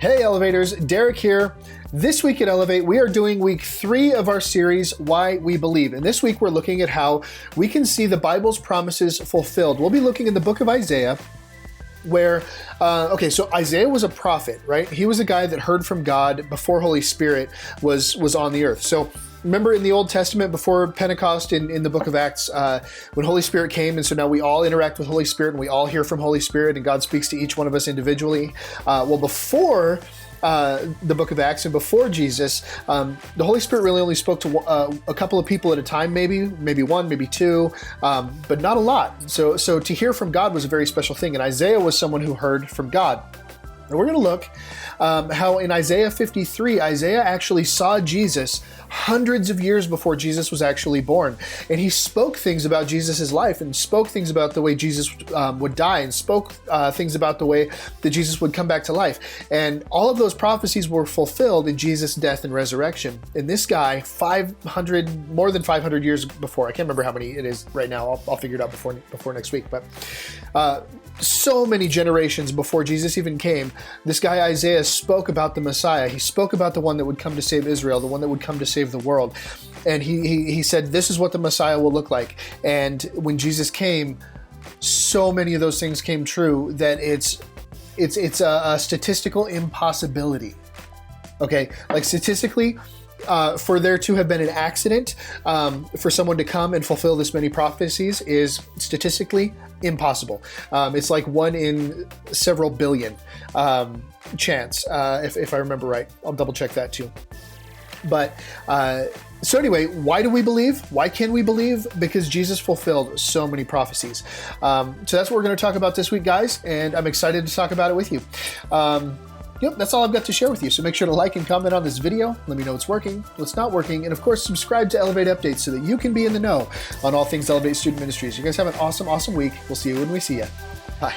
Hey Elevators, Derek here. This week at Elevate, we are doing week 3 of our series, Why We Believe. And this week we're looking at how we can see the Bible's promises fulfilled. We'll be looking in the book of Isaiah, where, so Isaiah was a prophet, right? He was a guy that heard from God before Holy Spirit was on the earth. So remember in the Old Testament, before Pentecost in the book of Acts, when Holy Spirit came, and so now we all interact with Holy Spirit and we all hear from Holy Spirit and God speaks to each one of us individually. Before the book of Acts and before Jesus, the Holy Spirit really only spoke to a couple of people at a time, maybe one, maybe two, but not a lot. So to hear from God was a very special thing, and Isaiah was someone who heard from God. And we're going to look how in Isaiah 53, Isaiah actually saw Jesus hundreds of years before Jesus was actually born. And he spoke things about Jesus' life and spoke things about the way Jesus would die and spoke things about the way that Jesus would come back to life. And all of those prophecies were fulfilled in Jesus' death and resurrection. And this guy, more than 500 years before, I can't remember how many it is right now. I'll figure it out before next week. But so many generations before Jesus even came, this guy Isaiah spoke about the Messiah. He spoke about the one that would come to save Israel, the one that would come to save the world. And he said, this is what the Messiah will look like. And when Jesus came, so many of those things came true that it's a statistical impossibility. Okay, like statistically, for there to have been an accident, for someone to come and fulfill this many prophecies is statistically impossible. It's like 1 in several billion chance, if I remember right. I'll double check that too. But so anyway, why do we believe? Why can we believe? Because Jesus fulfilled so many prophecies. So that's what we're going to talk about this week, guys, and I'm excited to talk about it with you. Yep, that's all I've got to share with you. So make sure to like and comment on this video. Let me know what's working, what's not working, and of course, subscribe to Elevate Updates so that you can be in the know on all things Elevate Student Ministries. You guys have an awesome, awesome week. We'll see you when we see you. Bye.